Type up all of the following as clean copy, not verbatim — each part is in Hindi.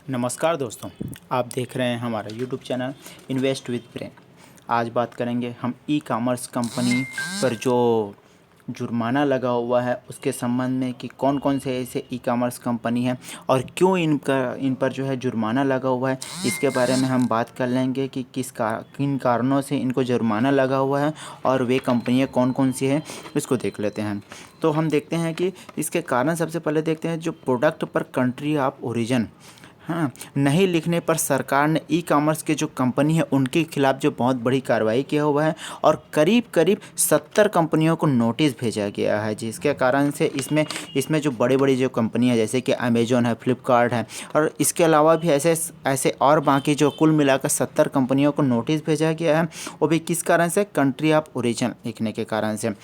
नमस्कार दोस्तों, आप देख रहे हैं हमारा YouTube channel invest with brain. आज बात करेंगे हम ई कॉमर्स कंपनी पर जो जुर्माना लगा हुआ है उसके संबंध में कि कौन कौन से ऐसे ई कॉमर्स कंपनी हैं और क्यों इन पर जो है जुर्माना लगा हुआ है। इसके बारे में हम बात कर लेंगे कि किन कारणों से इनको जुर्माना लगा हुआ है और वे कंपनियां कौन कौन सी हैं, इसको देख लेते हैं। तो हम देखते हैं कि इसके कारण सबसे पहले देखते हैं जो प्रोडक्ट पर कंट्री ऑफ ओरिजिन नहीं लिखने पर सरकार ने ई कॉमर्स के जो कंपनी है उनके खिलाफ जो बहुत बड़ी कार्रवाई किया हुआ है और करीब करीब 70 कंपनियों को नोटिस भेजा गया है, जिसके कारण से इसमें जो बड़ी बड़ी जो कंपनी है जैसे कि अमेजोन है, फ्लिपकार्ट है और इसके अलावा भी ऐसे ऐसे और बाकी जो कुल मिलाकर 70 कंपनियों को नोटिस भेजा गया है। वो भी किस कारण से? कंट्री ऑफ ओरिजिन लिखने के कारण से।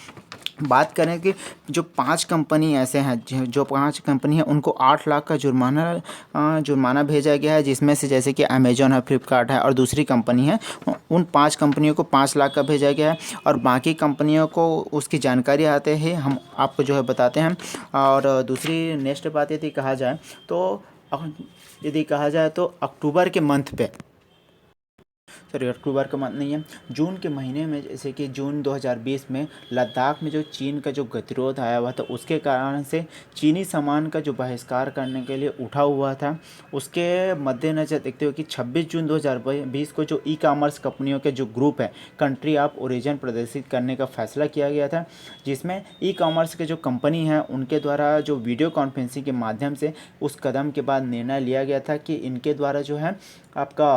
बात करें कि जो 5 कंपनी ऐसे हैं जो 5 कंपनी हैं उनको 8 लाख का जुर्माना भेजा गया है, जिसमें से जैसे कि अमेजोन है, फ्लिपकार्ट है और दूसरी कंपनी है, उन 5 कंपनियों को 5 लाख का भेजा गया है और बाकी कंपनियों को उसकी जानकारी आते ही हम आपको जो है बताते हैं। और दूसरी नेक्स्ट बात यदि कहा जाए तो अक्टूबर के मंथ पे, सॉरी अक्टूबर का मंथ नहीं है, जून के महीने में, जैसे कि जून 2020 में लद्दाख में जो चीन का जो गतिरोध आया हुआ था उसके कारण से चीनी सामान का जो बहिष्कार करने के लिए उठा हुआ था, उसके मद्देनज़र देखते हुए कि 26 जून 2020 को जो ई कॉमर्स कंपनियों के जो ग्रुप है कंट्री ऑफ ओरिजिन प्रदर्शित करने का फैसला किया गया था, जिसमें ई कॉमर्स के जो कंपनी हैं उनके द्वारा जो वीडियो कॉन्फ्रेंसिंग के माध्यम से उस कदम के बाद निर्णय लिया गया था कि इनके द्वारा जो है आपका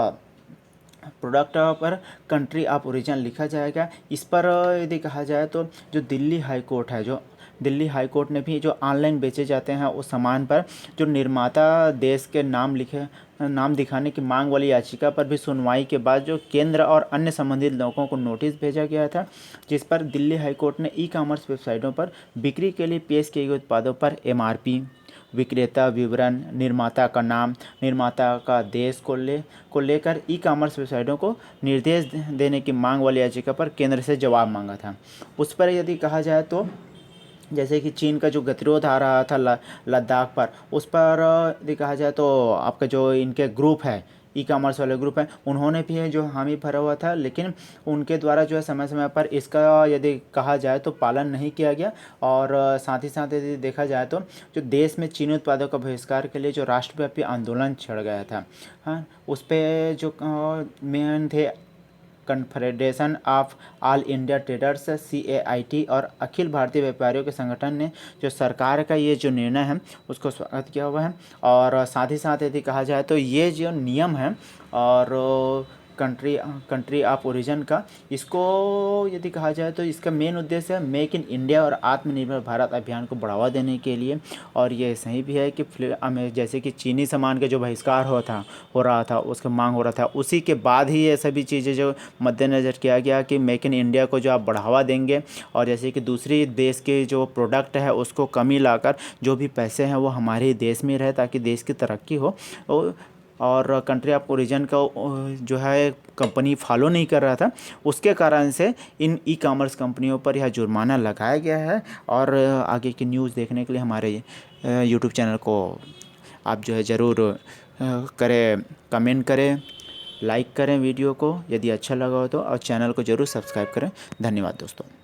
प्रोडक्ट पर कंट्री ऑफ ओरिजिन लिखा जाएगा। इस पर यदि कहा जाए तो जो दिल्ली हाई कोर्ट है, जो दिल्ली हाई कोर्ट ने भी जो ऑनलाइन बेचे जाते हैं उस सामान पर जो निर्माता देश के नाम दिखाने की मांग वाली याचिका पर भी सुनवाई के बाद जो केंद्र और अन्य संबंधित लोगों को नोटिस भेजा गया था, जिस पर दिल्ली हाई कोर्ट ने ई कॉमर्स वेबसाइटों पर बिक्री के लिए पेश किए गए उत्पादों पर एमआरपी, विक्रेता विवरण, निर्माता का नाम, निर्माता का देश को लेकर ई कॉमर्स वेबसाइटों को निर्देश देने की मांग वाली याचिका पर केंद्र से जवाब मांगा था। उस पर यदि कहा जाए तो जैसे कि चीन का जो गतिरोध आ रहा था लद्दाख पर, उस पर यदि कहा जाए तो आपका जो इनके ग्रुप है, ई कॉमर्स वाले ग्रुप हैं, उन्होंने भी जो हामी भरा हुआ था, लेकिन उनके द्वारा जो है समय समय पर इसका यदि कहा जाए तो पालन नहीं किया गया। और साथ ही साथ यदि देखा जाए तो जो देश में चीनी उत्पादों का बहिष्कार के लिए जो राष्ट्रव्यापी आंदोलन छिड़ गया था, हाँ, उस पर जो मेन थे confederation of all India traders CAIT और अखिल भारतीय व्यापारियों के संगठन ने जो सरकार का ये जो निर्णय है उसको स्वागत किया हुआ है। और साथ ही साथ यदि कहा जाए तो ये जो नियम है और कंट्री ऑफ ओरिजिन का, इसको यदि कहा जाए तो इसका मेन उद्देश्य है मेक इन इंडिया और आत्मनिर्भर भारत अभियान को बढ़ावा देने के लिए। और ये सही भी है कि जैसे कि चीनी सामान का जो बहिष्कार हो रहा था उसका मांग हो रहा था, उसी के बाद ही ये सभी चीज़ें जो मद्देनज़र किया गया कि मेक इन इंडिया को जो आप बढ़ावा देंगे और जैसे कि दूसरी देश के जो प्रोडक्ट है उसको कमी लाकर जो भी पैसे हैं वो हमारे देश में रहे ताकि देश की तरक्की हो। और कंट्री ऑफ ओरिजिन का जो है कंपनी फॉलो नहीं कर रहा था, उसके कारण से इन ई कॉमर्स कंपनियों पर यह जुर्माना लगाया गया है। और आगे की न्यूज़ देखने के लिए हमारे यूट्यूब चैनल को आप जो है ज़रूर करें, कमेंट करें, लाइक करें वीडियो को यदि अच्छा लगा हो तो, और चैनल को ज़रूर सब्सक्राइब करें। धन्यवाद दोस्तों।